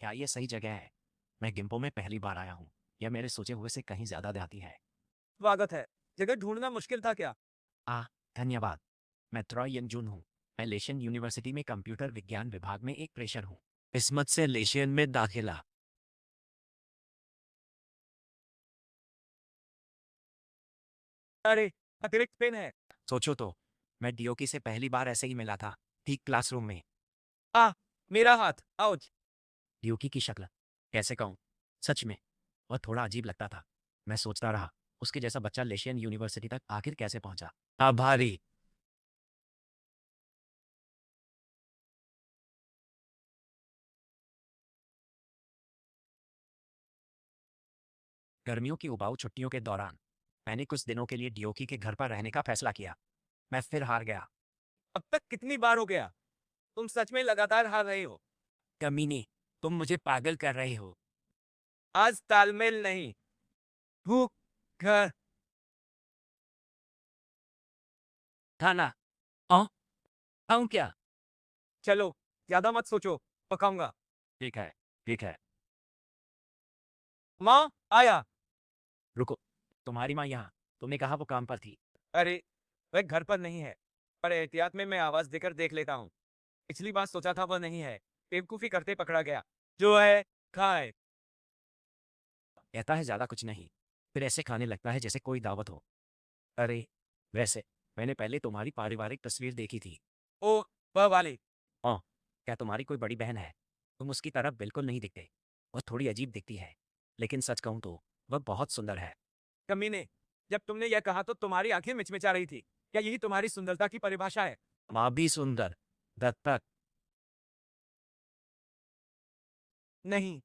क्या ये सही जगह है? मैं गिम्पो में पहली बार आया हूँ। यह मेरे सोचे हुए से कहीं ज्यादा देहाती है। स्वागत है। जगह ढूंढना मुश्किल था क्या? आ, धन्यवाद। मैं ट्रॉय यंगजून हूँ। मैं लेशियन यूनिवर्सिटी में कंप्यूटर विज्ञान विभाग में एक प्रेशर हूँ। किस्मत से लेशियन में दाखिला। अरे, अतिरिक्त पेन है। सोचो तो, मैं डीओकी से पहली बार ऐसे ही मिला था, ठीक क्लासरूम में। आ, मेरा हाथ, आउच। डीओकी की शक्ल, कैसे कहूँ, सच में वह थोड़ा अजीब लगता था। मैं सोचता रहा, उसके जैसा बच्चा लेशियन यूनिवर्सिटी तक आखिर कैसे पहुंचा। आभारी। गर्मियों की उबाऊ छुट्टियों के दौरान मैंने कुछ दिनों के लिए डियोकी के घर पर रहने का फैसला किया। मैं फिर हार गया। अब तक कितनी बार हो गया? तुम सच में लगातार हार रहे हो। कमीनी, तुम मुझे पागल कर रहे हो। आज तालमेल नहीं। भूख, घर। खाना। हाँ, खाऊं क्या? चलो, ज्यादा मत सोचो, पकाऊंगा। ठीक है, ठीक है। माँ, आया। रुको, तुम्हारी माँ यहाँ? तुमने कहा वो काम पर थी। अरे, वह घर पर नहीं है, पर एहतियात में मैं आवाज देकर देख लेता हूँ। पिछली बार सोचा था वह नहीं है, बेवकूफी करते पकड़ा गया। जो है, खाए। कहता है ज्यादा कुछ नहीं, फिर ऐसे खाने लगता है जैसे कोई दावत हो। अरे, वैसे मैंने पहले तुम्हारी पारिवारिक तस्वीर देखी थी। ओ, वह वाली। हाँ, क्या तुम्हारी कोई बड़ी बहन है? तुम उसकी तरफ बिल्कुल नहीं दिखते। वह थोड़ी अजीब दिखती है, लेकिन सच कहूँ तो वह बहुत सुंदर है। कमीने, जब तुमने यह कहा तो तुम्हारी आंखें मिचमिचा रही थी। क्या यही तुम्हारी सुंदरता की परिभाषा है? माँ भी सुंदर। दत्तक। नहीं,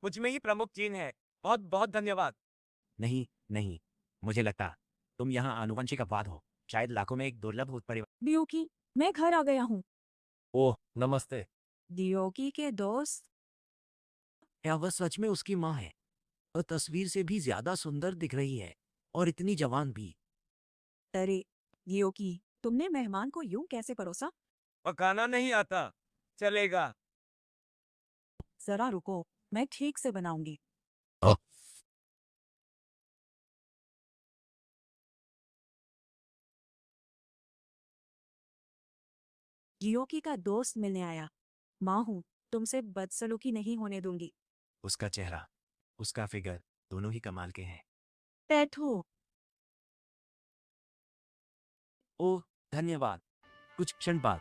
मुझ में ही प्रमुख चीन है। बहुत बहुत धन्यवाद। नहीं, नहीं, मुझे लगता तुम यहाँ आनुवंशिक अपवाद हो। शायद लाखों में एक दुर्लभ उत्परिवर्तन। डियोकी, मैं घर आ गया हूँ। ओह, नमस्ते। डियोकी के दोस्त। क्या वह सच में उसकी माँ है? वह तस्वीर से भी ज्यादा सुंदर दिख रही है, और इतनी जवान भी। अरे डियोकी, तुमने मेहमान को यूं कैसे परोसा? पकाना नहीं आता। चलेगा। जरा रुको, मैं ठीक से बनाऊंगी। ओह, डियोकी का दोस्त मिलने आया। माँ हूँ, तुमसे बदसलूकी नहीं होने दूंगी। उसका चेहरा, उसका फिगर, दोनों ही कमाल के हैं। बैठो। ओह, धन्यवाद। कुछ क्षण बाद,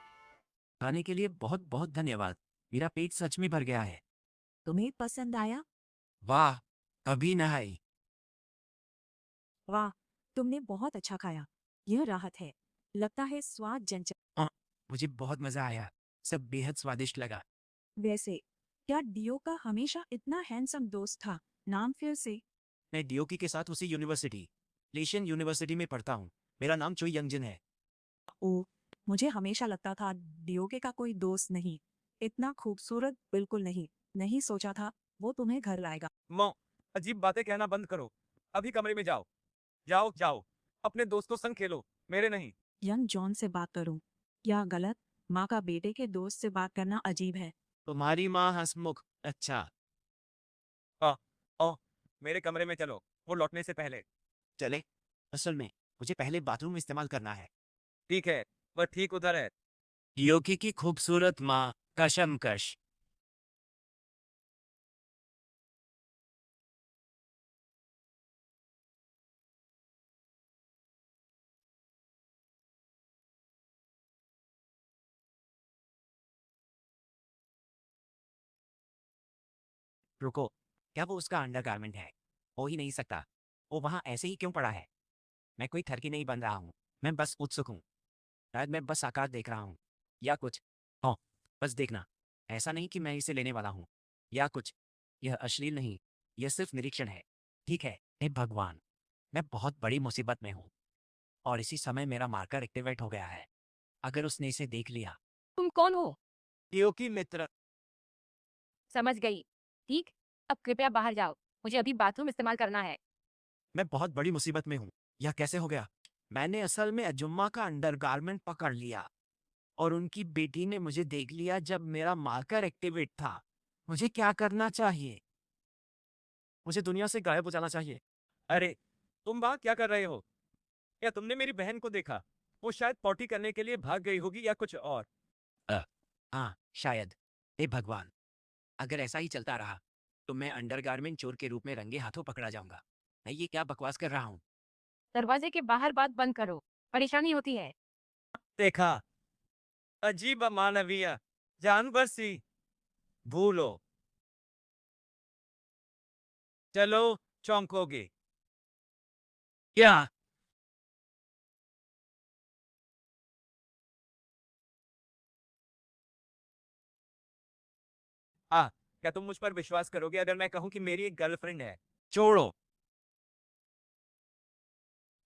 खाने के लिए बहुत बहुत धन्यवाद। मेरा पेट सच में भर गया है। तुम्हें पसंद आया? वाह, अभी नहाई। वाह, तुमने बहुत अच्छा खाया। यह राहत है। लगता है स्वाद जंचा। हाँ, मुझे बहुत मजा आया। सब बेहद स्वादिष्ट लगा। वैसे, क्या डियो का हमेशा इतना हैंडसम दोस्त था? नाम फिर से। मैं डियोकी के साथ उसी यूनिवर्सिटी, लेशियन यूनिवर्सिटी में पढ़ता हूँ। मेरा नाम चुई यंगजिन है। ओ, मुझे हमेशा लगता था डियोके का कोई दोस्त नहीं। इतना खूबसूरत बिल्कुल नहीं। नहीं सोचा था वो तुम्हें घर लाएगा। मो, अजीब बातें कहना बंद करो। अभी कमरे में जाओ। जाओ जाओ। अपने दोस्तों संग खेलो, मेरे नहीं। यंग जॉन से बात करूं? क्या गलत? माँ का बेटे के दोस्त से बात करना अजीब है। तुम्हारी माँ हंसमुख, अच्छा। आ, ओ, मेरे कमरे में चलो, वो लौटने से पहले। चले। असल में मुझे पहले बाथरूम इस्तेमाल करना है। ठीक है, वह ठीक उधर है। डियोकी की खूबसूरत माँ, कशमकश। रुको, क्या वो उसका अंडरगारमेंट है? हो ही नहीं सकता। वो वहां ऐसे ही क्यों पड़ा है? मैं कोई ठरकी नहीं बन रहा हूँ। मैं बस उत्सुक हूँ। शायद मैं बस आकार देख रहा हूँ, या कुछ। हाँ, बस देखना। ऐसा नहीं कि मैं इसे लेने वाला हूँ, या कुछ। यह अश्लील नहीं, यह सिर्फ निरीक्षण है। ठीक है। हे भगवान, मैं बहुत बड़ी मुसीबत में हूँ, और इसी समय मेरा मार्कर एक्टिवेट हो गया है। अगर उसने इसे देख लिया। तुम कौन हो? डियोकी मित्र। समझ गई। ठीक, अब कृपया बाहर जाओ। मुझे अभी बाथरूम इस्तेमाल करना है। मैं बहुत बड़ी मुसीबत में हूँ। यह कैसे हो गया? मैंने असल में अजुम्मा का अंडरगारमेंट पकड़ लिया, और उनकी बेटी ने मुझे देख लिया जब मेरा मार्कर एक्टिवेट था। मुझे क्या करना चाहिए? मुझे दुनिया से गायब हो जाना चाहिए। अरे, तुम वहां क्या कर रहे हो? क्या तुमने मेरी बहन को देखा? वो शायद पॉटी करने के लिए भाग गई होगी या कुछ और। हाँ, शायद। हे भगवान! अगर ऐसा ही चलता रहा, तो मैं अंडरगारमेंट चोर के रूप में रंगे हाथों पकड़ा जाऊँगा। मैं ये क्या बकवास कर रहा हूँ? दरवाजे के बाहर बात बंद करो, परेशानी होती है। देखा, अजीब अमानवीय जानवर सी। भूलो, चलो, चौंकोगे। क्या? क्या तुम मुझ पर विश्वास करोगे अगर मैं कहूं कि मेरी एक गर्लफ्रेंड है? छोड़ो।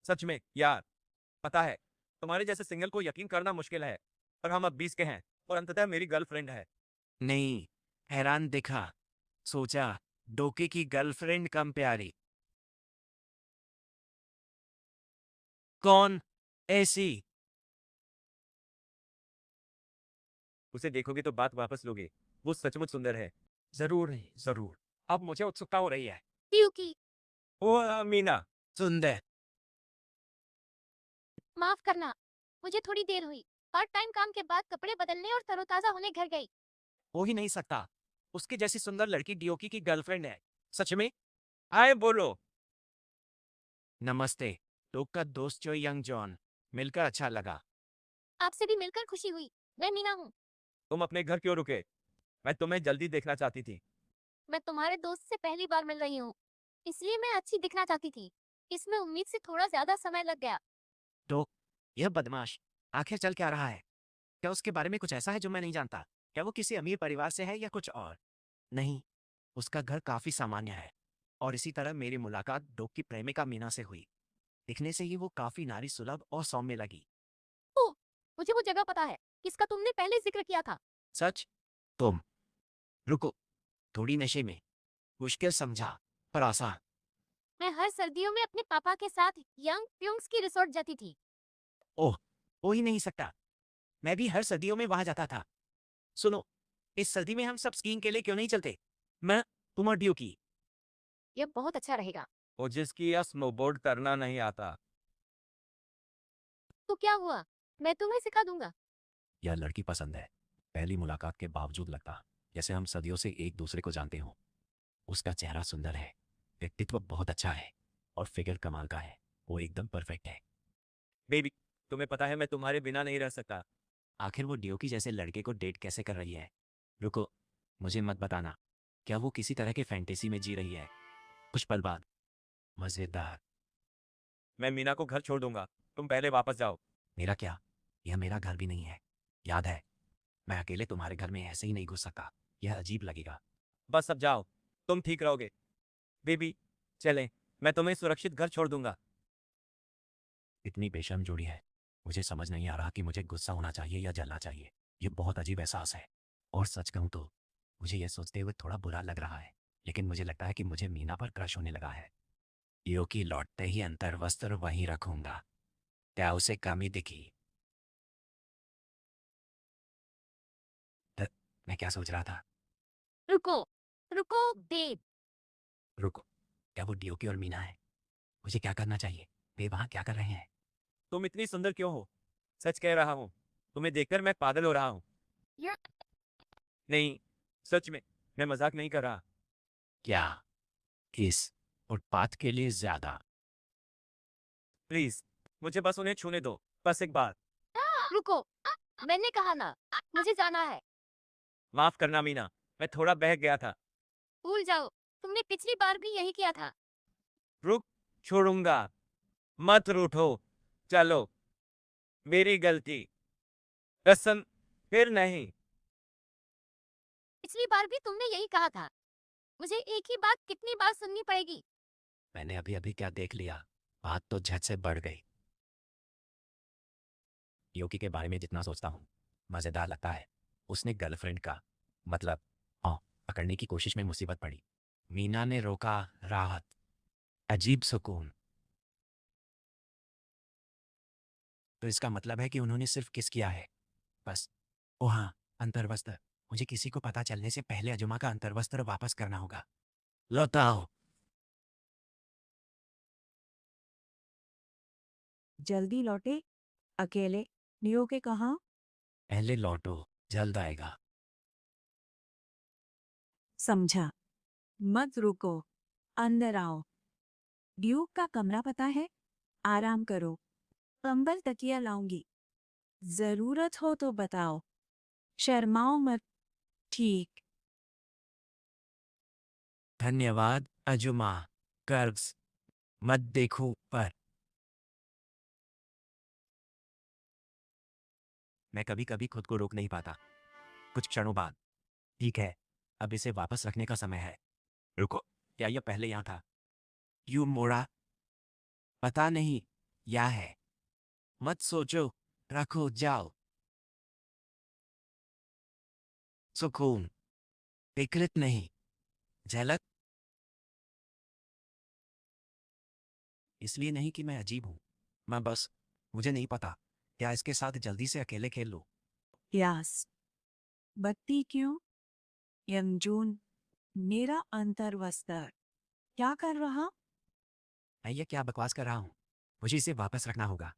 सच में यार, पता है, तुम्हारे जैसे सिंगल को यकीन करना मुश्किल है, पर हम अब 20 के हैं और अंततः मेरी गर्लफ्रेंड है। नहीं, हैरान दिखा। सोचा, डोके की गर्लफ्रेंड कम प्यारी। कौन? ऐसी? उसे देखोगे तो बात वापस लोगे। वो सचमुच सुंदर है। जरूर नहीं, जरूर। अब मुझे उत्सुकता हो रही है। क्योंकि ओ मीना, सुंदर। माफ करना, मुझे थोड़ी देर हुई। पार्ट टाइम काम के बाद कपड़े बदलने और तरोताजा होने घर गई। हो ही नहीं सकता। उसके जैसी सुंदर लड़की डियोकी की गर्लफ्रेंड है। सच में? आए बोलो। नमस्ते। डोक का दोस्त जो यंग जॉन। मिलकर अच्छा लगा। आपसे भी मिलकर खुशी हुई। मैं मीना हूँ। तुम अपने घर क्यों रुके? मैं तुम्हें जल्दी देखना चाहती थी। मैं तुम्हारे दोस्त से पहली बार मिल रही हूँ, इसलिए मैं अच्छी दिखना चाहती थी। इसमें उम्मीद से थोड़ा ज्यादा समय लग गया। डोक, यह बदमाश आखिर चल क्या रहा है? क्या उसके बारे में कुछ ऐसा है जो मैं नहीं जानता? क्या वो किसी अमीर परिवार से है या कुछ और? नहीं, उसका घर काफी सामान्य है। और इसी तरह मेरी मुलाकात डोक की प्रेमिका मीना से हुई। दिखने से ही वो काफी नारी सुलभ और सौम्य लगी। ओह, मुझे वो जगह पता है, किसका तुमने पहले जिक्र किया था। सच? तुम? रुको, थोड़ी नशे में। मुश्किल समझा, पर आसान। मैं हर सर्दियों में अपने पापा के साथ यंग प्यूंग्स की रिसोर्ट जाती थी। ओह, हो ही नहीं सकता। मैं भी हर सर्दियों में वहां जाता था। सुनो, इस सर्दी में हम सब स्कीइंग के लिए क्यों नहीं चलते? मैं, तुम और ड्यूकी। यह बहुत अच्छा रहेगा। वो जिसकी या स्नोबोर्ड करना नहीं आता। तो क्या हुआ, मैं तुम्हें सिखा दूंगा। यह लड़की पसंद है। पहली मुलाकात के बावजूद लगता जैसे हम सदियों से एक दूसरे को जानते हों। उसका चेहरा सुंदर है, व्यक्तित्व बहुत अच्छा है, और फिगर कमाल का है। वो एकदम परफेक्ट है। बेबी, तुम्हें पता है मैं तुम्हारे बिना नहीं रह सकता। आखिर वो ड्यूकी जैसे लड़के को डेट कैसे कर रही है? रुको, मुझे मत बताना। क्या वो किसी तरह के फैंटेसी में जी रही है? कुछ पल बाद। मजेदार। मैं मीना को घर छोड़ दूंगा, तुम पहले वापस जाओ। मेरा क्या? यह मेरा घर भी नहीं है। याद है, मैं अकेले तुम्हारे घर में ऐसे ही नहीं घुस सकता। यह अजीब लगेगा। बस अब जाओ, तुम ठीक रहोगे। बेबी, चलें, मैं तुम्हें सुरक्षित घर छोड़ दूंगा। इतनी बेशर्म जोड़ी है। मुझे समझ नहीं आ रहा कि मुझे गुस्सा होना चाहिए या जलना चाहिए। ये बहुत अजीब एहसास है। और सच कहूं तो मुझे यह सोचते हुए थोड़ा बुरा लग रहा है, लेकिन मुझे लगता है कि मुझे मीना पर क्रश होने लगा है। योकी लौटते ही अंतर वस्त्र वहीं रखूंगा। क्या उसे कमी दिखी? ध- मैं क्या सोच रहा था? रुको, रुको बेब। रुको, क्या वो डियोकी और मीना है? मुझे क्या करना चाहिए? वे वहां क्या कर रहे हैं? तुम इतनी सुंदर क्यों हो? सच कह रहा हूँ, तुम्हें देखकर मैं पागल हो रहा हूँ। You're- नहीं, सच में, मैं मजाक नहीं कर रहा। क्या? इस फुटपाथ के लिए ज्यादा? प्लीज, मुझे बस उन्हें छूने दो, बस एक बार। रुको, मैंने कहा ना, मुझे जाना है। माफ करना मीना, मैं थोड़ा बहक गया था। भूल जाओ, तुमने पिछली बार भी यही किया था। रुक, छोड़ूंगा, मत रूठो। चलो, मेरी गलती। कसम, फिर नहीं। पिछली बार भी तुमने यही कहा था। मुझे एक ही बात कितनी बार सुननी पड़ेगी? मैंने अभी अभी क्या देख लिया? बात तो झट से बढ़ गई। योकी के बारे में जितना सोचता हूँ, मजेदार लगता है। उसने गर्लफ्रेंड का मतलब हाँ, पकड़ने की कोशिश में मुसीबत पड़ी। मीना ने रोका, राहत, अजीब सुकून। तो इसका मतलब है कि उन्होंने सिर्फ किस किया है? बस। ओ हाँ, अंतर्वस्त्र। मुझे किसी को पता चलने से पहले अजुमा का अंतर्वस्त्र वापस करना होगा। लौटाओ। जल्दी लौटे। अकेले। डियोके कहाँ? पहले लौटो, जल्द आएगा। समझा। मत रुको। अंदर आओ। ड्यूक का कमरा पता है? आराम करो। कंबल तकिया लाऊंगी। जरूरत हो तो बताओ। शर्माओ मत। ठीक। धन्यवाद अजुमा। कर्ब्स मत देखो पर। मैं कभी कभी खुद को रोक नहीं पाता। कुछ क्षणों बाद, ठीक है, अब इसे वापस रखने का समय है। रुको, क्या यह पहले यहाँ था? यू मोड़ा? पता नहीं। या है। मत सोचो, रखो, जाओ। सुकून। विकृत नहीं। झलक। इसलिए नहीं कि मैं अजीब हूं, मैं बस, मुझे नहीं पता क्या इसके साथ जल्दी से अकेले खेल लूं। प्यास। बत्ती क्यों? यमजून। मेरा अंतर्वस्त्र। क्या कर रहा? मैं ये क्या बकवास कर रहा हूँ? मुझे इसे वापस रखना होगा।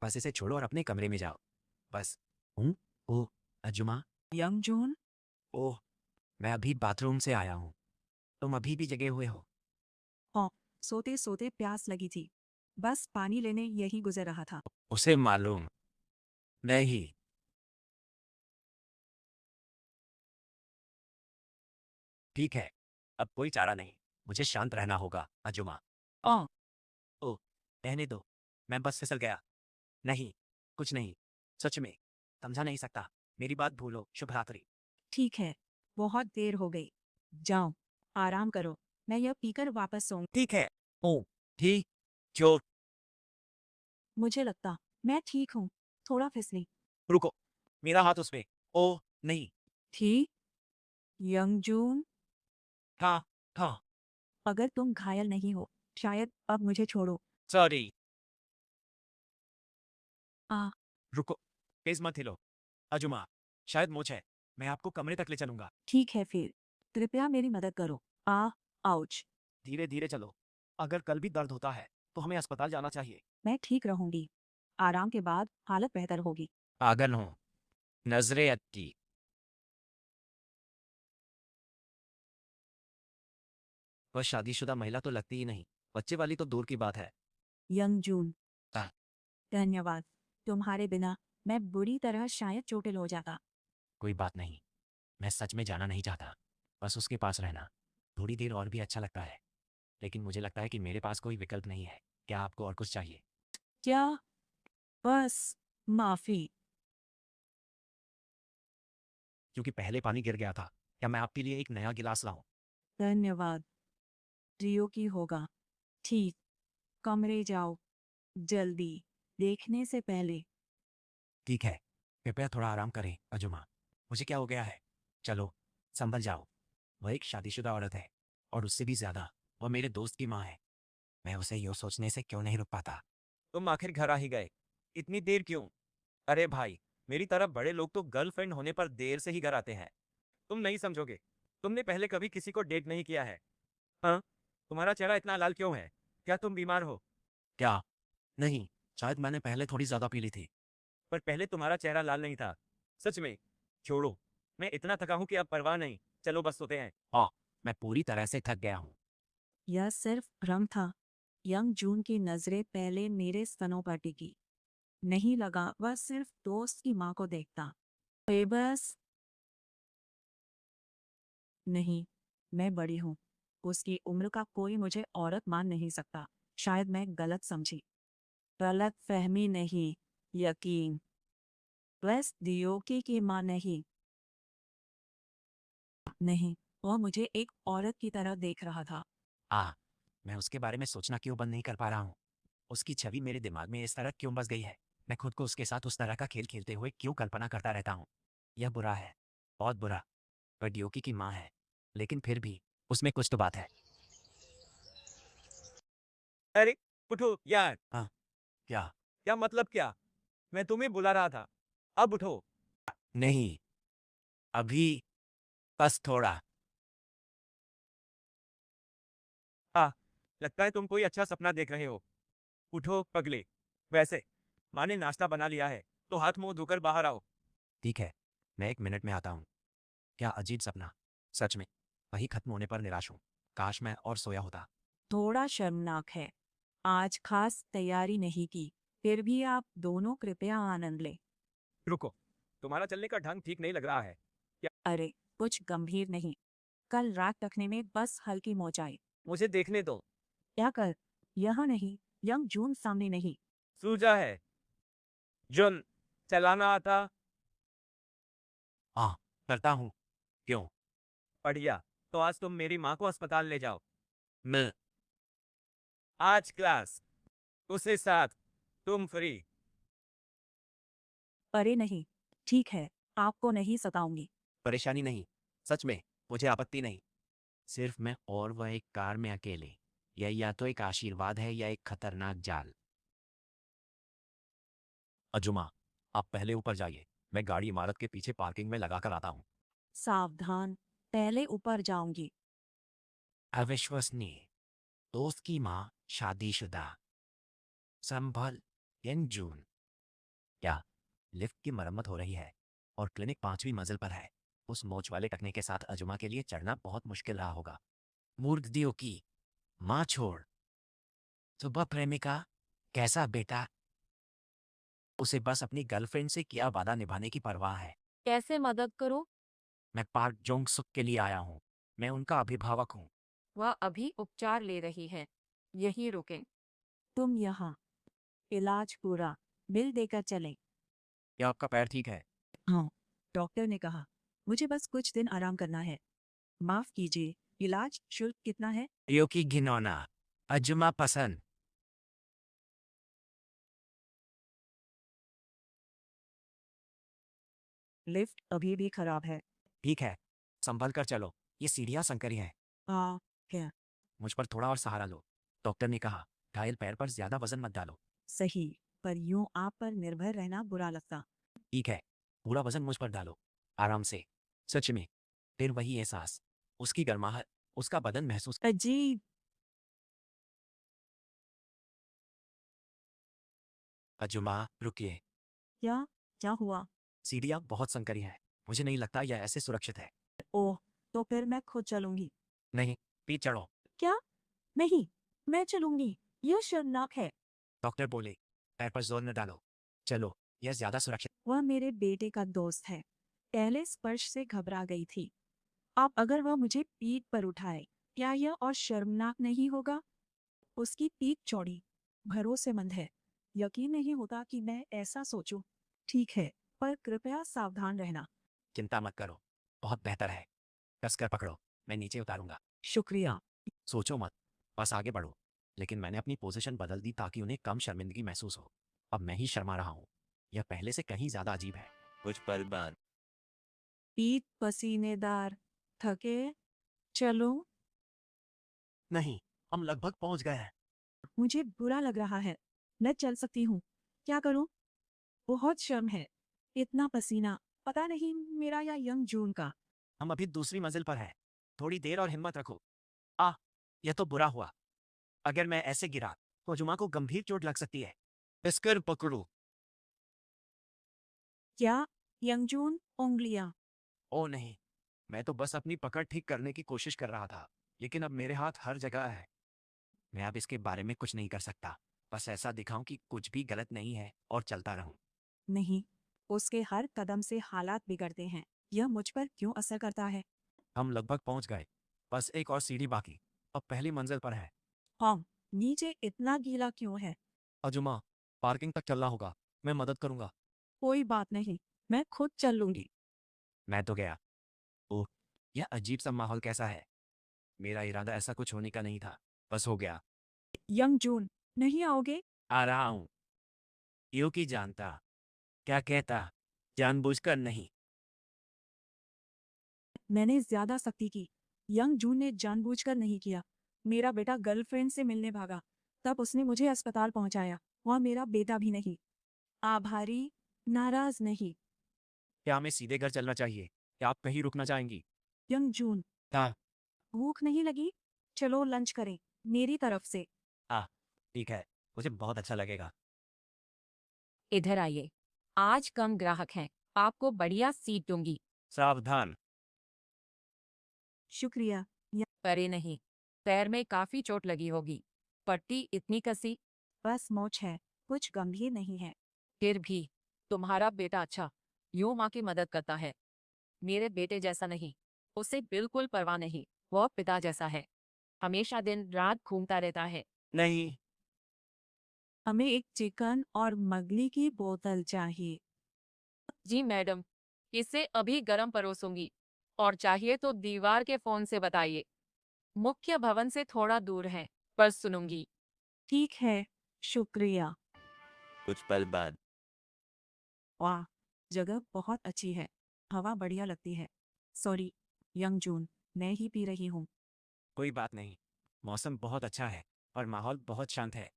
बस इसे छोड़ो और अपने कमरे में जाओ। बस। हूँ। ओह। अजुमा। यमजून। ओह। मैं अभी बाथरूम से आया हूँ। तुम अभी भी जगे हुए हो? हाँ, सोते सोते प्यास लगी थी। बस पानी लेने यही गुजर रहा था। उसे मालूम नहीं। ठीक है, अब कोई चारा नहीं। मुझे शांत रहना होगा अजुमा। ओ। ओह। रहने दो। मैं बस फिसल गया। नहीं, कुछ नहीं। सच में। समझा नहीं सकता। मेरी बात भूलो। शुभ रात्रि। ठीक है। बहुत देर हो गई। जाओ। आराम करो। मैं यह पीकर वापस सोऊं। ठीक है। ओह। ठीक। जो। मुझे लगता मैं ठीक हूँ। थोड़ा फिसली रुको, मेरा हाथ उसमें। ओह। नहीं। थी। यंगजून। हाँ। हाँ। अगर तुम घायल नहीं हो, शायद अब मुझे छोड़ो। सॉरी। आ। रुको, तेज मत हिलो। अजुमा, शायद मोच है। मैं आपको कमरे तक ले चलूंगा। ठीक है फिर। कृपया मेरी मदद करो। आउच। धीरे धीरे चलो। अगर कल भी दर्द होता है तो हमें अस्पताल जाना चाहिए। मैं ठीक रहूंगी। आराम के बाद हालत बेहतर होगी। पागल हूँ। नजरे अटकी। वह शादीशुदा महिला तो लगती ही नहीं। बच्चे वाली तो दूर की बात है। यंगजून। हाँ। धन्यवाद। तुम्हारे बिना मैं बुरी तरह शायद चोटिल हो जाता। कोई बात नहीं। मैं सच में जाना नहीं चाहता। बस उसके पास रहना थोड़ी देर और भी अच्छा लगता है। लेकिन मुझे लगता है कि मेरे पास कोई विकल्प नहीं है। क्या आपको और कुछ चाहिए? क्या? बस माफी। क्योंकि पहले पानी गिर गया था। क्या मैं आपके लिए एक नया गिलास लाऊं? धन्यवाद। रियो की होगा। ठीक। कमरे जाओ। जल्दी। देखने से पहले। ठीक है। कृपया थोड़ा आराम करें अजुमा। मुझे क्या हो गया है? चलो, संभल जाओ। वह एक शादीशुदा औरत है। और उससे भी ज्यादा, वह मेरे दोस्त की माँ है। मैं उसे यूँ सोचने से क्यों नहीं रुक पाता। तुम आखिर घर आ ही गए। इतनी देर क्यों? अरे भाई, मेरी तरह बड़े लोग तो गर्लफ्रेंड होने पर देर से ही घर आते हैं। तुम नहीं समझोगे। तुमने पहले कभी किसी को डेट नहीं किया है। हाँ? तुम्हारा चेहरा इतना लाल क्यों है? क्या तुम बीमार हो? क्या? नहीं, शायद मैंने पहले थोड़ी ज्यादा पी ली थी। पर पहले तुम्हारा चेहरा लाल नहीं था। सच में। छोड़ो। मैं इतना थका हूं कि अब परवाह नहीं। चलो बस सोते हैं। हाँ, मैं पूरी तरह से थक गया हूँ। यह सिर्फ भ्रम था। यंग जून की नजरें पहले मेरे स्तनों पर टिकी। नहीं लगा वह सिर्फ दोस्त की माँ को देखता। बस। नहीं। मैं बड़ी हूँ। उसकी उम्र का कोई मुझे औरत मान नहीं सकता। शायद मैं गलत समझी। गलत फहमी नहीं। यकीन। बस दियोकी की माँ नहीं। नहीं। वह मुझे एक औरत की तरह देख रहा था। मैं उसके बारे में सोचना क्यों बंद नहीं कर पा रहा हूँ? उसकी छवि मेरे दिमाग में इस तरह क्यों बस गई है? मैं खुद को उसके साथ उस तरह का खेल खेलते हुए क्यों कल्पना करता रहता हूँ? यह बुरा है। बहुत बुरा। वह ड्योकी की माँ है। लेकिन फिर भी, उसमें कुछ तो बात है। अरे उठो यार। हाँ। क्या? क्या मतलब क्या? मैं तुम्हें बुला रहा था। अब उठो। नहीं। अभी बस थोड़ा। लगता है तुम कोई अच्छा सपना देख रहे हो। उठो पगले। वैसे माँ ने नाश्ता बना लिया है, तो हाथ मुंह धोकर बाहर आओ। ठीक है, मैं 1 मिनट में आता हूँ। क्या अजीब सपना। सच में, वही खत्म होने पर निराश हूँ। काश मैं और सोया होता। थोड़ा शर्मनाक है। आज खास तैयारी नहीं की, फिर भी आप दोनों कृपया आनंद लें। रुको, तुम्हारा चलने का ढंग ठीक नहीं लग रहा है। अरे, कुछ गंभीर नहीं। कल रात रखने में बस हल्की मोचाई। मुझे देखने दो। क्या कर? यहाँ नहीं, यंग जून सामने नहीं। सूजा है। जुन, चलाना आता। हाँ, करता हूँ। क्यों? बढ़िया। तो आज तुम मेरी माँ को अस्पताल ले जाओ। मैं आज क्लास उसे साथ तुम फ्री। अरे नहीं, ठीक है, आपको नहीं सताऊंगी। परेशानी नहीं। सच में, मुझे आपत्ति नहीं। सिर्फ मैं और वह एक कार में अकेले। यह या तो एक आशीर्वाद है या एक खतरनाक जाल। अजुमा, आप पहले ऊपर जाइए। मैं गाड़ी इमारत के पीछे पार्किंग में लगा कर आता हूँ। सावधान, पहले ऊपर जाऊंगी। अविश्वसनीय। दोस्त की माँ शादीशुदा। संभल। जून। क्या? लिफ्ट की मरम्मत हो रही है और क्लिनिक 5वीं मंजिल पर है। उस मोच वाले टकने के साथ अजुमा के लिए चढ़ना बहुत मुश्किल रहा होगा। मूर्खदियों की माँ छोड़। सुबह प्रेमिका। कैसा बेटा? उसे बस अपनी गर्लफ्रेंड से किया वादा निभाने की परवाह है। कैसे मदद करूं? मैं पार्क जोंग सुक के लिए आया हूँ। मैं उनका अभिभावक हूँ। वह अभी उपचार ले रही है। यहीं रुकें। तुम यहाँ। इलाज पूरा। बिल देकर चलें। क्या आपका पैर ठीक है? हाँ, डॉक्टर ने कहा मुझे बस कुछ दिन आराम करना है। माफ कीजिए, इलाज शुल्क कितना है? यो की घिनौना। अजुमा पसंद। लिफ्ट अभी भी खराब है। ठीक है, संभल कर चलो। ये सीढ़ियाँ संकरी हैं। हाँ, क्या? मुझ पर थोड़ा और सहारा लो। डॉक्टर ने कहा, घायल पैर पर ज्यादा वजन मत डालो। सही, पर यूं आप पर निर्भर रहना बुरा लगता। ठीक है, पूरा वजन मुझ पर डालो। आराम से। सच में। फिर वही एहसास। उसकी गर्माहट। उसका बदन महसूस। अजीब। अजुमा, रुकिए। क्या? क्या हुआ? सीढ़ियाँ बहुत संकरी हैं। मुझे नहीं लगता यह ऐसे सुरक्षित है। ओह, तो फिर मैं खुद चलूंगी। नहीं, पीछे चढ़ो। क्या? नहीं, मैं चलूंगी। यह शर्मनाक है। डॉक्टर बोले, पैर पर जोर न डालो। चलो, यह ज्यादा सुरक्षित। वह मेरे बेटे का दोस्त है। पहले स्पर्श से घबरा गई थी। अब अगर वह मुझे पीठ पर उठाए, क्या यह और शर्मनाक नहीं होगा? उसकी पीठ चौड़ी, भरोसेमंद है। यकीन नहीं होता कि मैं ऐसा सोचूं। ठीक है, पर कृपया सावधान रहना। चिंता मत करो। बहुत बेहतर है। कसकर पकड़ो। मैं नीचे उतारूंगा। शुक्रिया। सोचो मत। बस आगे बढ़ो। लेकिन मैंने अपनी पोजीशन बदल दी ताकि उन्हें कम शर्मिंदगी महसूस हो। अब मैं ही शर्मा रहा हूँ। यह पहले से कहीं ज्यादा अजीब है। कुछ पल बाद। पीठ पसीनेदार। थके? चलो। नहीं, हम लगभग पहुंच गए हैं। मुझे बुरा लग रहा है। मैं चल सकती हूँ। क्या करूँ? बहुत शर्म है। इतना पसीना। पता नहीं मेरा या यंग जून का। हम अभी दूसरी मंजिल पर हैं। थोड़ी देर और हिम्मत रखो। यह तो बुरा हुआ। अगर मैं ऐसे गिरा तो जुमा को गंभीर चोट लग सकती है। इसकर पकड़ो। क्या? यंग जून, उंगलियां। ओ नहीं, मैं तो बस अपनी पकड़ ठीक करने की कोशिश कर रहा था। लेकिन अब मेरे हाथ हर जगह है। मैं अब इसके बारे में कुछ नहीं कर सकता। बस ऐसा दिखाऊं कि कुछ भी गलत नहीं है और चलता रहूं। नहीं, उसके हर कदम से हालात बिगड़ते हैं। यह मुझ पर क्यों असर करता है? हम लगभग पहुंच गए। बस एक और सीढ़ी बाकी। अब पहली मंजिल पर है। हाँ, नीचे इतना गीला क्यों है? अजुमा, पार्किंग तक चलना होगा। मैं मदद करूंगा। कोई बात नहीं, मैं खुद चल लूंगी। मैं तो गया। ओह, यह अजीब सा माहौल कैसा है। मेरा इरादा ऐसा कुछ होने का नहीं था। बस हो गया। यंग जून, नहीं आओगे? आ रहा हूं। यो की जानता। क्या कहता? जानबूझकर नहीं। मैंने ज्यादा सख्ती की। यंग जून ने जानबूझकर नहीं किया। मेरा बेटा गर्लफ्रेंड से मिलने भागा। तब उसने मुझे अस्पताल पहुंचाया। वह मेरा बेटा भी नहीं। आभारी, नाराज नहीं। क्या हमें सीधे घर चलना चाहिए या आप कहीं रुकना चाहेंगी? यंग जून, हाँ भूख नहीं लगी? चलो लंच करें, मेरी तरफ से। ठीक है, मुझे बहुत अच्छा लगेगा। इधर आइए। आज कम ग्राहक हैं, आपको बढ़िया सीट दूंगी। सावधान। शुक्रिया। परे नहीं, पैर में काफी चोट लगी होगी। पट्टी इतनी कसी। बस मोच है, कुछ गंभीर नहीं है। फिर भी तुम्हारा बेटा अच्छा यूं माँ की मदद करता है। मेरे बेटे जैसा नहीं, उसे बिल्कुल परवाह नहीं। वो पिता जैसा है, हमेशा दिन रात घूमता रहता है। नहीं। हमें एक चिकन और मगली की बोतल चाहिए। जी मैडम, इसे अभी गरम परोसूंगी। और चाहिए तो दीवार के फोन से बताइए। मुख्य भवन से थोड़ा दूर है, पर सुनूंगी। ठीक है, शुक्रिया। कुछ पल बाद। वाह, जगह बहुत अच्छी है, हवा बढ़िया लगती है। सॉरी, यंग जून, मैं ही पी रही हूँ। कोई बात नहीं, मौसम बहुत अच्छा है और माहौल बहुत शांत है।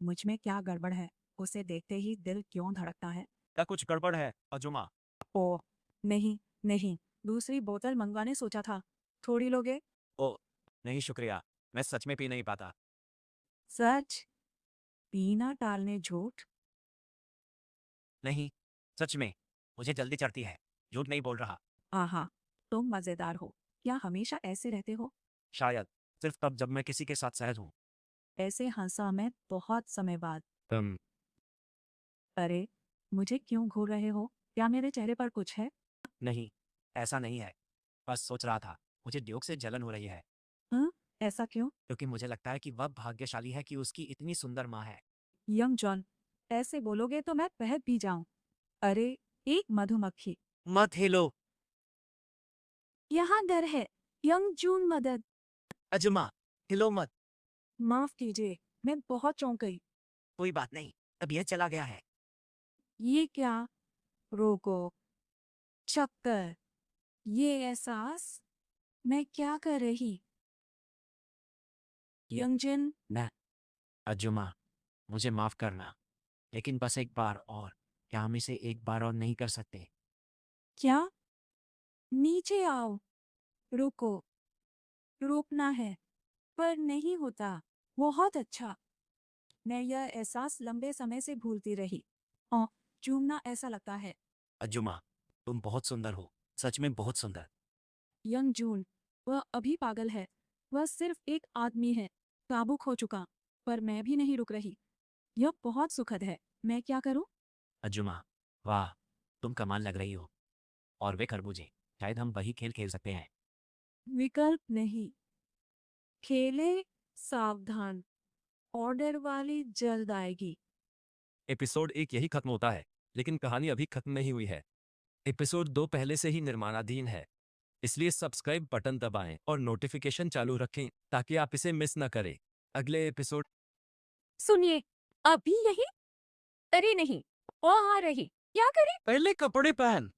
मुझ में क्या गड़बड़ है? उसे देखते ही दिल क्यों धड़कता है? क्या कुछ गड़बड़ है अजुमा? ओह, नहीं, नहीं, दूसरी बोतल मंगवाने सोचा था। थोड़ी लोगे? ओ नहीं शुक्रिया, मैं सच में पी नहीं पाता। सच? पीना टालने झूठ? नहीं, सच में, मुझे जल्दी चढ़ती है, झूठ नहीं बोल रहा। आहा, तुम मजेदार हो। क्या हमेशा ऐसे रहते हो? शायद सिर्फ तब जब मैं किसी के साथ सहज हूँ। ऐसे हंसा मैं बहुत समय बाद। तुम अरे, मुझे क्यों घूर रहे हो? क्या मेरे चेहरे पर कुछ है? नहीं, ऐसा नहीं है, बस सोच रहा था, मुझे ड्यूक से जलन हो रही है। हाँ, ऐसा क्यों? क्योंकि मुझे लगता है कि वह भाग्यशाली है कि उसकी इतनी सुंदर माँ है। यंग जॉन, ऐसे बोलोगे तो मैं बहक भी जाऊं। अरे, एक मधुमक्खी। मत हिलो। यहाँ डर है। यंग जून, मदद। अजुमा, हिलो मत। माफ कीजिए, मैं बहुत चौंक गई। कोई बात नहीं, अब यह चला गया है। ये क्या? रोको। चक्कर। ये एहसास। मैं क्या कर रही? ये- यंगजिन, न अजुमा, मुझे माफ करना, लेकिन बस एक बार और। क्या हम इसे एक बार और नहीं कर सकते? क्या? नीचे आओ। रुको। रोकना है, पर नहीं होता। बहुत अच्छा। मैं यह एहसास लंबे समय से भूलती रही। ओ, चूमना ऐसा लगता है। अजुमा, तुम बहुत सुंदर हो, सच में बहुत सुंदर। यंग जून, वह अभी पागल है। वह सिर्फ एक आदमी है, काबू खो चुका। पर मैं भी नहीं रुक रही। यह बहुत सुखद है। मैं क्या करूं? अजुमा, वाह, तुम कमाल लग रही हो। और वे खरबूजे, शायद हम वही खेल खेल सकते हैं। विकल्प नहीं। खेले, सावधान। ऑर्डर वाली जल्द आएगी। एपिसोड 1 यही खत्म होता है, लेकिन कहानी अभी खत्म नहीं हुई है। एपिसोड 2 पहले से ही निर्माणाधीन है, इसलिए सब्सक्राइब बटन दबाएं और नोटिफिकेशन चालू रखें ताकि आप इसे मिस न करें। अगले एपिसोड। सुनिए, अभी यही? अरे नहीं, वो आ रही। क्या करें? पहले कपड़े पहन।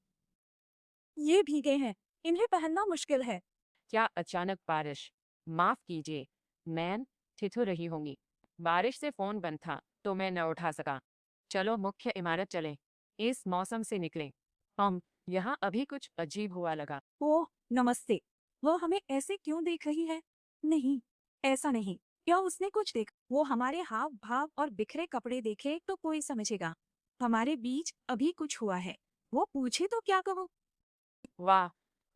ये भीगे हैं, इन्हें पहनना मुश्किल है। क्या अचानक बारिश? माफ कीजिए, मैं ठिठुर रही होंगी। बारिश से फोन बंद था तो मैं न उठा सका। चलो मुख्य इमारत चलें, इस मौसम से निकलें। हम यहाँ अभी कुछ अजीब हुआ लगा। ओह, नमस्ते। वह हमें ऐसे क्यों देख रही है? नहीं, ऐसा नहीं। क्या उसने कुछ देख? वो हमारे हाव भाव और बिखरे कपड़े देखे तो कोई समझेगा। हमारे बीच अभी कुछ हुआ है। वो पूछे तो क्या कहूँ? वाह,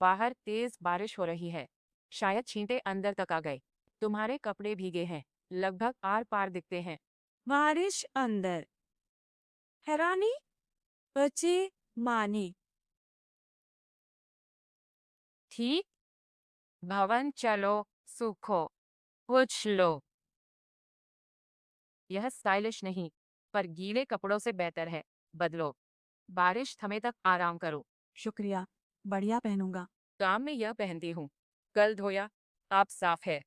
बाहर तेज बारिश हो रही है। शायद छींटे अंदर तक आ गए। तुम्हारे कपड़े भीगे हैं, लगभग आर पार दिखते हैं। बारिश अंदर। हैरानी। बचे। माने। ठीक, भवन चलो, सूखो, कुछ लो। यह स्टाइलिश नहीं, पर गीले कपड़ों से बेहतर है। बदलो, बारिश थमे तक आराम करो। शुक्रिया, बढ़िया पहनूंगा। काम में यह पहनती हूँ, कल धोया, आप साफ है।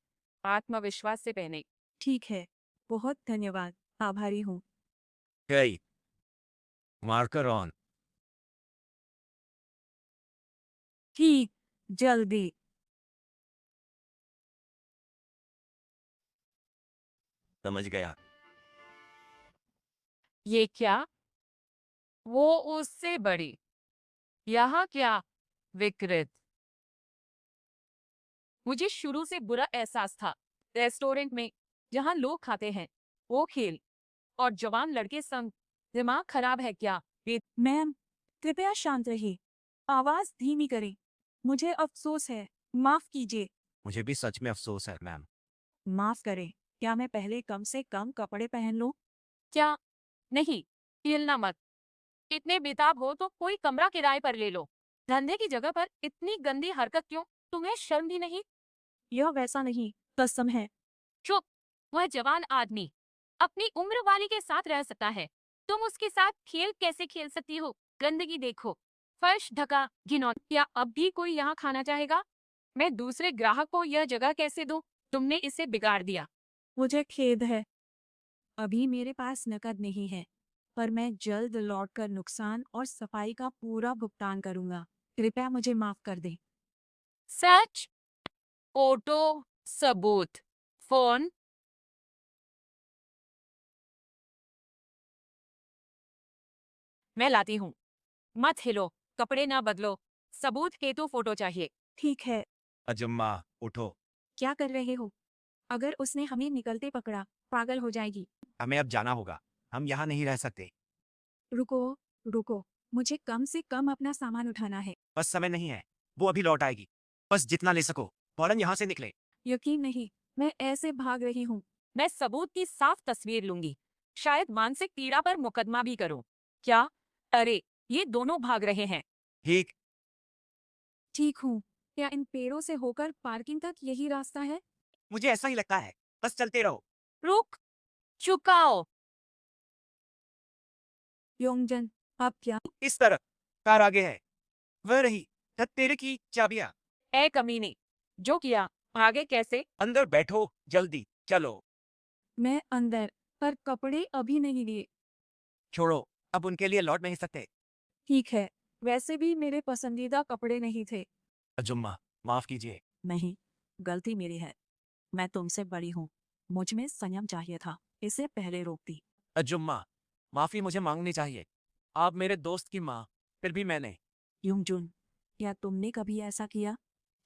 आत्मविश्वास से पहने। ठीक है, बहुत धन्यवाद, आभारी हूँ। गई। Marker on. ठीक, जल्दी। समझ गया। ये क्या? वो उससे बड़ी। यहाँ क्या? विकृत। मुझे शुरू से बुरा एहसास था। रेस्टोरेंट में जहां लोग खाते हैं वो खेल और जवान लड़के संग। दिमाग खराब है क्या? मैम, कृपया शांत रहिए। आवाज धीमी करें। मुझे अफसोस है। माफ कीजिए। मुझे भी सच में अफसोस है मैम। माफ करें। क्या मैं पहले कम से कम कपड़े पहन लूं? क्या? नहीं, हिलना मत। इतने बेताब हो तो कोई कमरा किराए पर ले लो। धंधे की जगह पर इतनी गंदी हरकत क्यों? तुम्हें शर्म भी नहीं? यह वैसा नहीं, कसम है। चुप। वह जवान आदमी अपनी उम्र वाली के साथ रह सकता है, तुम उसके साथ खेल कैसे खेल सकती हो? गंदगी देखो, फर्श ढका, घिनौना। क्या अब भी कोई यहाँ खाना चाहेगा? मैं दूसरे ग्राहक को यह जगह कैसे दूं? तुमने इसे बिगाड़ दिया। मुझे खेद है। अभी मेरे पास नकद नहीं है, पर मैं जल्द लौटकर नुकसान और सफाई का पूरा भुगतान करूंगा। कृपया मुझे माफ कर दें। सच? फोटो, सबूत, फोन? मैं लाती हूँ। मत हिलो, कपड़े ना बदलो। सबूत हेतु फोटो चाहिए। ठीक है। अजुम्मा उठो। क्या कर रहे हो? अगर उसने हमें निकलते पकड़ा, पागल हो जाएगी। हमें अब जाना होगा। हम यहाँ नहीं रह सकते। रुको, रुको। मुझे कम से कम अपना सामान उठाना है। बस समय नहीं है। वो अभी लौट आएगी। बस जितना ले सको फौरन यहाँ से निकले। यकीन नहीं, मैं ऐसे भाग रही हूँ। मैं सबूत की साफ तस्वीर लूंगी, शायद मानसिक पीड़ा पर मुकदमा भी करूं। क्या? अरे, ये दोनों भाग रहे हैं। ठीक। ठीक हूँ। क्या इन पेड़ों से होकर पार्किंग तक यही रास्ता है? मुझे ऐसा ही लगता है। बस चलते रहो। रुक, चुकाओ। योंगजन, अब क्या? इस तरफ कार आगे है। वह रही तेरे की चाबियां। ए कमीने, जो किया, आगे कैसे? अंदर बैठो जल्दी चलो। मैं अंदर, पर कपड़े अभी नहीं लिए। छोड़ो, अब उनके लिए लौट नहीं सकते। ठीक है, वैसे भी मेरे पसंदीदा कपड़े नहीं थे। अजुम्मा माफ कीजिए। नहीं, गलती मेरी है। मैं तुमसे बड़ी हूँ। मुझ में संयम चाहिए था। इसे पहले रोकती। अजुम्मा माफी मुझे मांगनी चाहिए। आप मेरे दोस्त की माँ, फिर भी मैंने। युंगजुन, क्या तुमने कभी ऐसा किया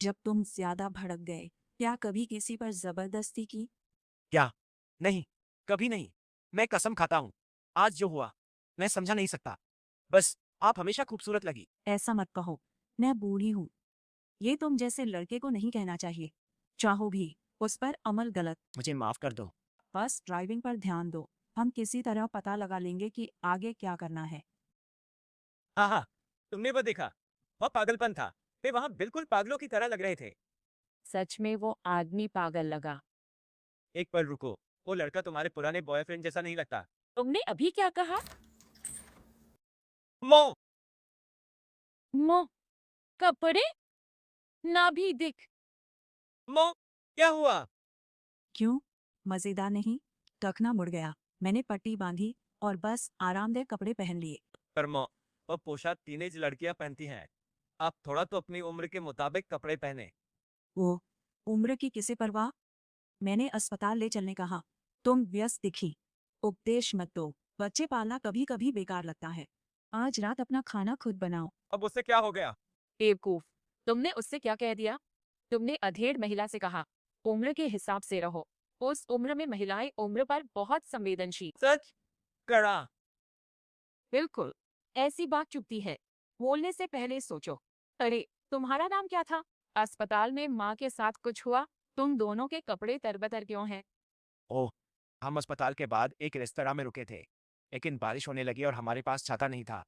जब तुम ज्यादा भड़क गए? क्या कभी किसी पर जबरदस्ती की? क्या? नहीं, कभी नहीं। मैं कसम खाता हूँ। आज जो हुआ मैं समझा नहीं सकता। बस आप हमेशा खूबसूरत लगी। ऐसा मत कहो। मैं बूढ़ी हूँ। ये तुम जैसे लड़के को नहीं कहना चाहिए। चाहो भी, उस पर अमल गलत। मुझे माफ कर दो। बस ड्राइविंग पर ध्यान दो। हम किसी तरह पता लगा लेंगे कि आगे क्या करना है। हाँ हाँ, तुमने वो देखा? वह पागलपन था। वे वहां बिल्कुल पागलों की तरह लग रहे थे। सच में वो आदमी पागल लगा। एक पल रुको, वो लड़का तुम्हारे पुराने बॉयफ्रेंड जैसा नहीं लगता। तुमने अभी क्या कहा? मो। मो, कपड़े ना भी दिख। मो, क्या हुआ? क्यों? मजेदार नहीं? टखना मुड़ गया। मैंने पट्टी बांधी और बस आरामदायक कपड़े पहन लिए। पर मो, वह पोशाक टीनेज लड़कियां पहनती हैं। आप थोड़ा तो अपनी उम्र के मुताबिक कपड़े पहने। वो उम्र की किसे परवाह? मैंने अस्पताल ले चलने कहा। तुम व्यस्त दिखी। उपदेश मत दो। बच्चे पालना कभी कभी बेकार लगता है। आज रात अपना खाना खुद बनाओ। अब उससे क्या हो गया? बेवकूफ, तुमने उससे क्या कह दिया? तुमने अधेड़ महिला से कहा, उम्र के हिसाब से रहो। उस उम्र में महिलाएं उम्र पर बहुत संवेदनशील। सच? कड़ा? बिल्कुल, ऐसी बात चुभती है। बोलने से पहले सोचो। अरे, तुम्हारा नाम क्या था? अस्पताल में माँ के साथ कुछ हुआ? तुम दोनों के कपड़े तरबतर क्यों हैं? ओह, हम अस्पताल के बाद एक रेस्तरां में रुके थे। लेकिन बारिश होने लगी और हमारे पास छाता नहीं था।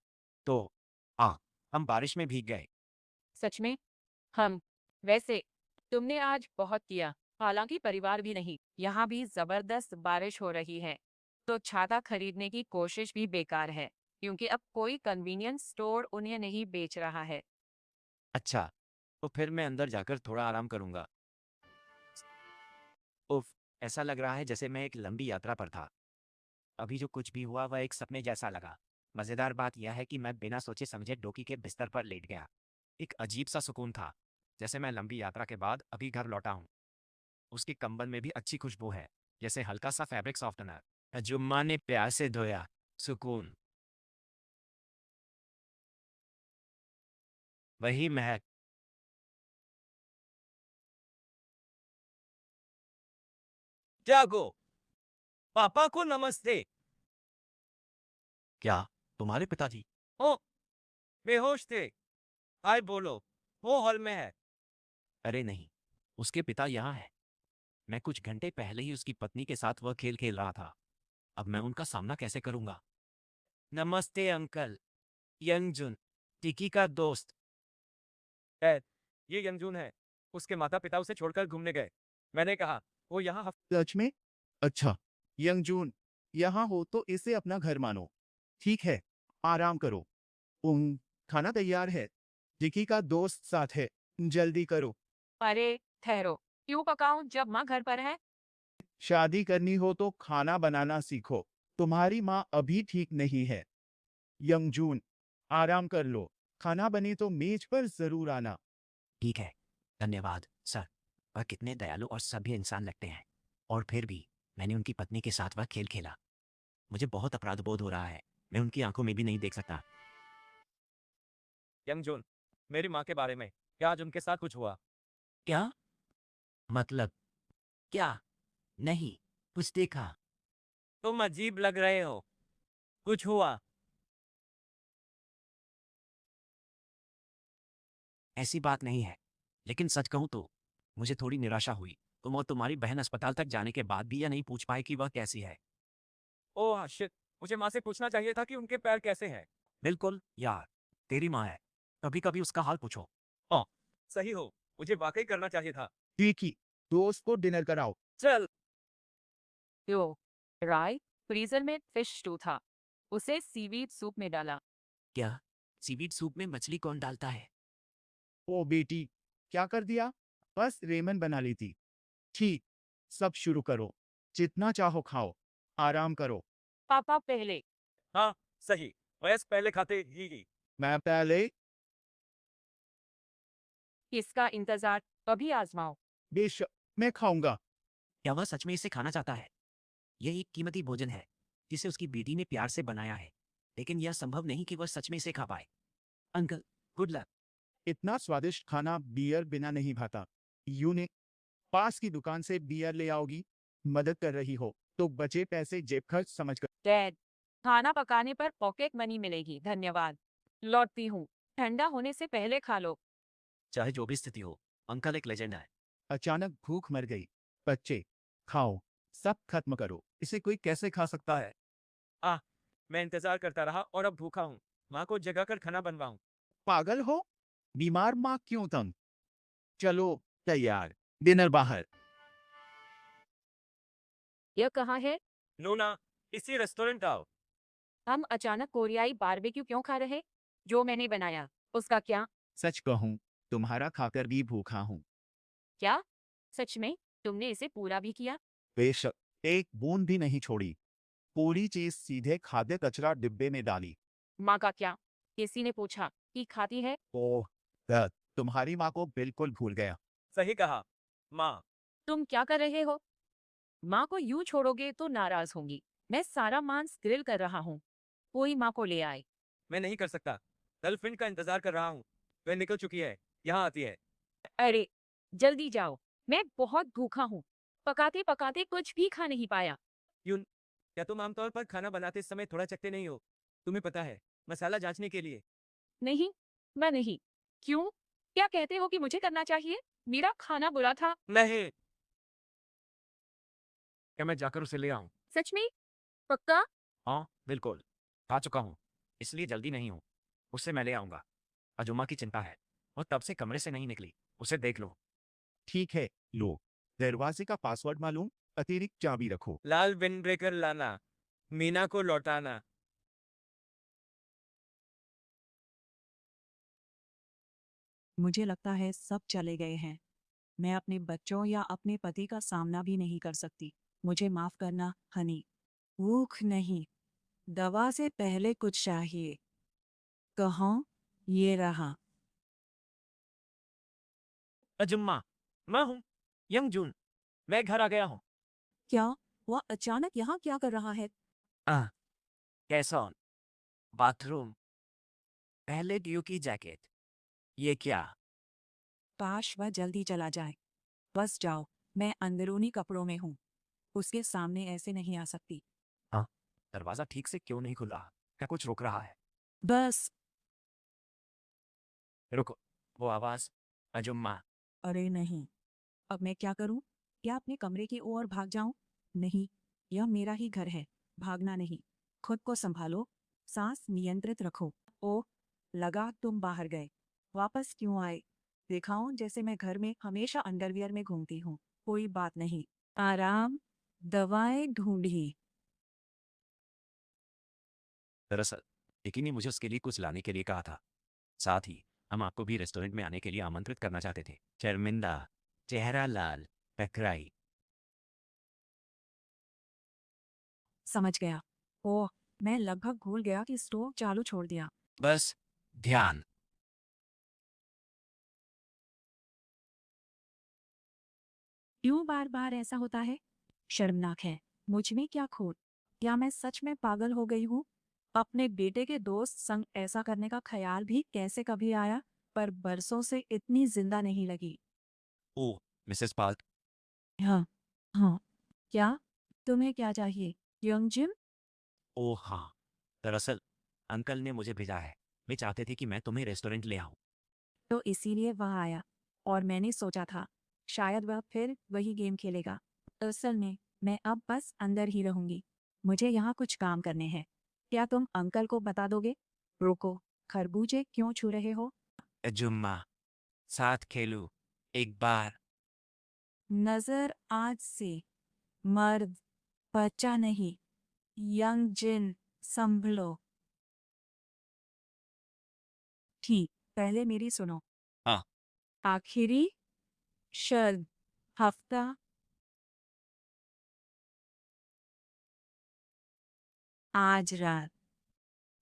तो हाँ, हम बारिश में भीग गए। सच में? हम। वैसे तुमने आज बहुत किया। हालांकि परिवार भी नहीं, यहाँ भी जबरदस्त बारिश हो रही है, तो छाता खरीदने की कोशिश भी बेकार है, क्योंकि अब कोई कन्वीनियंस स्टोर उन्हें नहीं बेच रहा है। अच्छा, तो फिर मैं अंदर जाकर थोड़ा आराम करूंगा। उफ, ऐसा लग रहा है जैसे मैं एक लंबी यात्रा पर था। अभी जो कुछ भी हुआ वह एक सपने जैसा लगा। मजेदार बात यह है कि मैं बिना सोचे समझे डोकी के बिस्तर पर लेट गया। एक अजीब सा सुकून था, जैसे मैं लंबी यात्रा के बाद अभी घर लौटा हूँ। उसके कंबल में भी अच्छी खुशबू है, जैसे हल्का सा फैब्रिक सॉफ्टनर। जुम्मा ने प्यार से धोया। सुकून। वही महक। जागो। पापा को नमस्ते। क्या तुम्हारे पिताजी? ओ, बेहोश थे। हाय बोलो। वो हॉल में है। अरे नहीं, उसके पिता यहाँ है। मैं कुछ घंटे पहले ही उसकी पत्नी के साथ वह खेल खेल रहा था। अब मैं उनका सामना कैसे करूंगा? नमस्ते अंकल। यंगजुन, टिकी का दोस्त। डैड, ये यंगजून है। उसके माता पिता उसे छोड़कर घूमने गए। मैंने कहा वो यहाँ सच में? अच्छा, यंगजून, यहाँ हो तो इसे अपना घर मानो। ठीक है, आराम करो। खाना तैयार है। डिकी का दोस्त साथ है। जल्दी करो। अरे ठहरो, क्यों पकाऊं जब माँ घर पर है? शादी करनी हो तो खाना बनाना सीखो। तुम्हारी माँ अभी ठीक नहीं है। यंगजून, आराम कर लो। खाना बने तो मेज पर जरूर आना। ठीक है, धन्यवाद सर। वह कितने दयालु और सभ्य इंसान लगते हैं। और फिर भी मैंने उनकी पत्नी के साथ वह खेल खेला। मुझे बहुत अपराध बोध हो रहा है। मैं उनकी आंखों में भी नहीं देख सकता। यंगजून, मेरी माँ के बारे में क्या आज उनके साथ कुछ हुआ? क्या मतलब? क्या नहीं कुछ देखा? तुम अजीब लग रहे हो। कुछ हुआ? ऐसी बात नहीं है, लेकिन सच कहूं तो मुझे थोड़ी निराशा हुई। तुम और तुम्हारी बहन अस्पताल तक जाने के बाद भी यह नहीं पूछ पाए कि वह कैसी है। ओह शिट, मुझे माँ से पूछना चाहिए था कि उनके पैर कैसे हैं। बिल्कुल यार, तेरी माँ है, कभी कभी उसका हाल पूछो। सही हो, मुझे वाकई करना चाहिए था। ठीक ही, दोस्त को डिनर कराओ। चल। यो राय, फ्रीजर में फिश स्टू था, उसे सीवीड सूप में डाला। क्या सीवीड सूप में मछली कौन डालता है? ओ बेटी, क्या कर दिया? बस रेमन बना ली थी। ठीक, सब शुरू करो। जितना चाहो खाओ। आराम करो। पापा पहले। हाँ, सही। वयस्क पहले खाते ही। मैं पहले। इसका इंतजार अभी आजमाओ। बेशक, मैं खाऊंगा। क्या वह सच में इसे खाना चाहता है? यह एक कीमती भोजन है जिसे उसकी बेटी ने प्यार से बनाया है, लेकिन यह संभव नहीं कि वह सच में इसे खा पाए। Uncle, good luck. इतना स्वादिष्ट खाना बियर बिना नहीं भाता। यूने पास की दुकान से बियर ले आओगी? मदद कर रही हो तो बचे पैसे जेब खर्च समझ कर। डैड, खाना पकाने पर पॉकेट मनी मिलेगी, धन्यवाद। लौटती हूँ, ठंडा होने से पहले खा लो। चाहे जो भी स्थिति हो, अंकल एक लेजेंड है। अचानक भूख मर गई। बच्चे, खाओ। सब खत्म करो। इसे कोई कैसे खा सकता है? मैं इंतजार करता रहा और अब भूखा हूँ। माँ को जगाकर खाना बनवाऊं। पागल हो? बीमार माँ क्यों तंग? चलो, तैयार। डिनर बाहर। यह कहाँ है? नोना, इसी रेस्टोरेंट आओ। हम अचानक कोरियाई बारबेक्यू क्यों खा रहे? जो मैंने बनाया, उसका क्या? सच कहूं, तुम्हारा खाकर भी भूखा हूं। क्या? सच में? तुमने इसे पूरा भी किया? बेशक, एक बूंद भी नहीं छोड़ी। पूरी चीज सीधे खाद्य कचरा डिब्बे में डाली। माँ का क्या? किसी ने पूछा कि खाती है? ओह, तुम्हारी माँ को बिल्कुल भूल गया। सही कहा, माँ। तुम क्या कर रहे हो? माँ को यूं छोड़ोगे तो नाराज होंगी। मैं सारा मांस ग्रिल कर रहा हूँ। कोई माँ को ले आए। मैं नहीं कर सकता। गर्लफ्रेंड का इंतजार कर रहा हूँ। वह निकल चुकी है। यहाँ आती है। अरे, जल्दी जाओ। मैं बहुत भूखा हूँ। पकाते पकाते कुछ भी खा नहीं पाया। यून, क्या तुम आमतौर पर खाना बनाते समय थोड़ा चखते नहीं हो? तुम्हें पता है, मसाला जांचने के लिए। नहीं, मैं नहीं। क्यों? क्या कहते हो कि मुझे करना चाहिए? मेरा खाना बुरा था। नहीं। क्या मैं जाकर उसे ले आऊं? सच में? पक्का? हाँ बिल्कुल, खा चुका हूँ, इसलिए जल्दी नहीं हूँ। उससे मैं ले आऊंगा। अजुमा की चिंता है, वह तब से कमरे से नहीं निकली। उसे देख लो। ठीक है, लो। दरवाजे का पासवर्ड मालूम? अतिरिक्त चाबी रखो। लाल विंड ब्रेकर लाना। मीना को लौटाना। मुझे लगता है सब चले गए हैं। मैं अपने बच्चों या अपने पति का सामना भी नहीं कर सकती। मुझे माफ करना, हनी। भूख नहीं, दवा से पहले कुछ चाहिए। कहाँ? ये रहा। अजुम्मा, मैं हूँ यंगजून। मैं घर आ गया हूँ। क्या? वह अचानक यहाँ क्या कर रहा है? आह, कैसॉन, बाथरूम, पहले ड्यू की जैकेट। ये क्या? काश वह जल्दी चला जाए। बस जाओ, मैं अंदरूनी कपड़ों में हूँ। उसके सामने ऐसे नहीं आ सकती। दरवाजा ठीक से क्यों नहीं खुल रहा? क्या कुछ रोक रहा है? बस। रुको, वो आवाज। अजुम्मा। अरे नहीं, अब मैं क्या करूं? क्या अपने कमरे की ओर भाग जाऊं? नहीं, यह मेरा ही घर है, भागना नहीं। खुद को संभालो, सांस नियंत्रित रखो। ओह, लगा तुम बाहर गए। वापस क्यों आए? दिखाऊं जैसे मैं घर में हमेशा अंडरवियर में घूमती हूँ। कोई बात नहीं। आराम, दवाएं ढूंढी। दरअसल यकीन ने मुझे उसके लिए कुछ लाने के लिए कहा था। साथ ही हम आपको भी रेस्टोरेंट में आने के लिए आमंत्रित करना चाहते थे। शर्मिंदा, चेहरा लाल, टकराई। समझ गया। ओह, मैं लगभग भूल गया कि स्टोव चालू छोड़ दिया। बस ध्यान। क्यों बार बार ऐसा होता है? शर्मनाक है। मुझ में क्या खोट? क्या मैं सच में पागल हो गई हूँ? अपने बेटे के दोस्त संग ऐसा करने का ख्याल भी कैसे कभी आया, पर बरसों से इतनी जिंदा नहीं लगी। ओह, मिसेस पाल्ट। हाँ, हाँ। क्या? तुम्हें क्या चाहिए? Young gym? ओह हाँ, दरअसल अंकल ने मुझे भेजा है। वे चाहते थे कि मैं तुम्हें रेस्टोरेंट ले आऊं। तो इसीलिए वह आया। और मैंने सोचा था शायद वह फिर वही गेम खेलेगा। असल में मैं अब बस अंदर ही रहूंगी। मुझे यहाँ कुछ काम करने हैं। क्या तुम अंकल को बता दोगे? रुको, खरबूजे क्यों छू रहे हो? अजुम्मा, साथ खेलूं एक बार? नजर आज से। मर्द, बच्चा नहीं। यंग जिन, संभलो। ठीक, पहले मेरी सुनो। हाँ। आखिरी शर्त, हफ्ता। आज रात।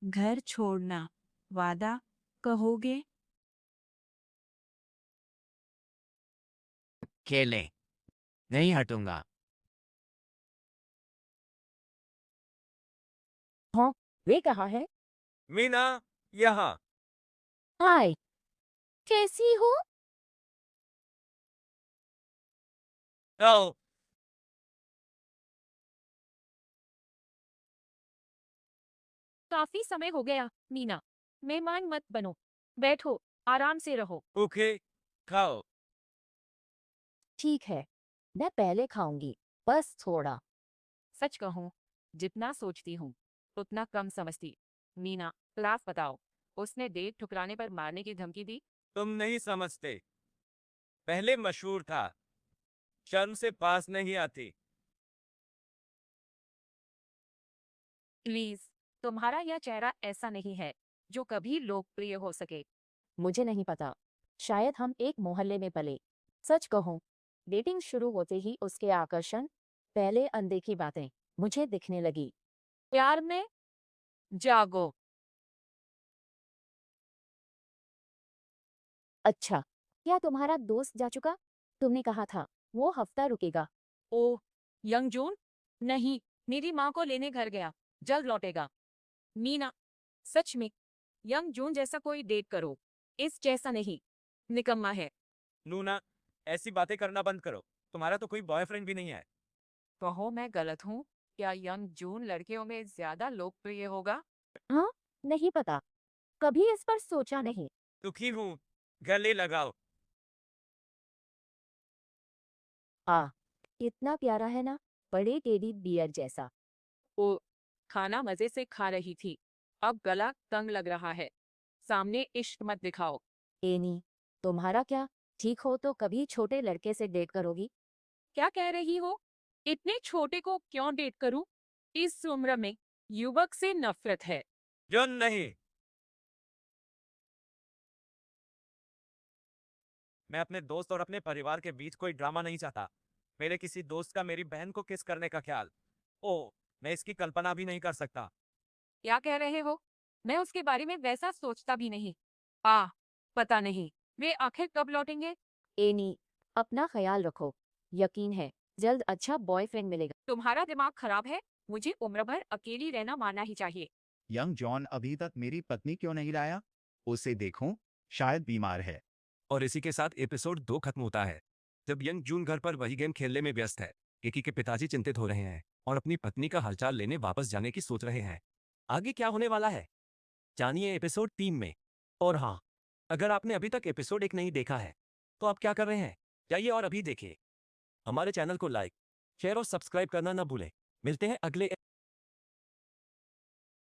घर छोड़ना। वादा कहोगे? खेले, नहीं हटूंगा। हाँ, वे कहाँ है? मीना, यहाँ। हाय। कैसी हो? आओ। काफी समय हो गया, मीना। मेहमान मत बनो। बैठो, आराम से रहो। ओके, खाओ। ठीक है, मैं पहले खाऊंगी, बस थोड़ा। सच कहूँ, जितना सोचती हूँ उतना कम समझती। मीना, लाफ बताओ, उसने डेट ठुकराने पर मारने की धमकी दी? तुम नहीं समझते। पहले मशहूर था, शर्म से पास नहीं आती। प्लीज, तुम्हारा यह चेहरा ऐसा नहीं है जो कभी लोकप्रिय हो सके। मुझे नहीं पता, शायद हम एक मोहल्ले में पले। सच कहूँ, डेटिंग शुरू होते ही उसके आकर्षण, पहले अनदेखी बातें मुझे दिखने लगी। प्यार में जागो। अच्छा, क्या तुम्हारा दोस्त जा चुका? तुमने कहा था वो हफ्ता रुकेगा। ओह, यंग जून? नहीं, मेरी माँ को लेने घर गया, जल्द लौटेगा। मीना, सच में यंग जून जैसा कोई डेट करो, इस जैसा नहीं। निकम्मा है। नूना, ऐसी बातें करना बंद करो। तुम्हारा तो कोई बॉयफ्रेंड भी नहीं है। कहो मैं गलत हूँ? क्या यंग जून लड़कियों में ज्यादा लोकप्रिय होगा? हाँ, नहीं पता, कभी इस पर सोचा नहीं। दुखी हूँ, गले लगाओ। आ, इतना प्यारा है ना, बड़े टेडी बियर जैसा। ओ, खाना मजे से खा रही थी, अब गला तंग लग रहा है। सामने इश्क मत दिखाओ। एनी, तुम्हारा क्या? ठीक हो तो कभी छोटे लड़के से डेट करोगी? क्या कह रही हो? इतने छोटे को क्यों डेट करूं? इस उम्र में युवक से नफरत है। जॉन नहीं। मैं अपने दोस्त और अपने परिवार के बीच कोई ड्रामा नहीं चाहता। मेरे किसी दोस्त का मेरी बहन को किस करने का ख्याल, ओ, मैं इसकी कल्पना भी नहीं कर सकता। क्या कह रहे हो? मैं उसके बारे में वैसा सोचता भी नहीं। पता नहीं वे आखिर कब लौटेंगे। एनी, अपना ख्याल रखो। यकीन है जल्द अच्छा बॉयफ्रेंड मिलेगा। तुम्हारा दिमाग खराब है? मुझे उम्र भर अकेली रहना मानना ही चाहिए। यंग जॉन अभी तक मेरी पत्नी क्यों नहीं लाया? उसे देखूं, शायद बीमार है। और इसी के साथ एपिसोड 2 खत्म होता है, जब यंग जून घर पर वही गेम खेलने में व्यस्त है किकी के पिताजी चिंतित हो रहे हैं और अपनी पत्नी का हालचाल लेने वापस जाने की सोच रहे हैं। आगे क्या होने वाला है जानिए एपिसोड 3 में। और हाँ, अगर आपने अभी तक एपिसोड 1 नहीं देखा है तो आप क्या कर रहे हैं, जाइए और अभी देखिए। हमारे चैनल को लाइक, शेयर और सब्सक्राइब करना ना भूलें। मिलते हैं अगले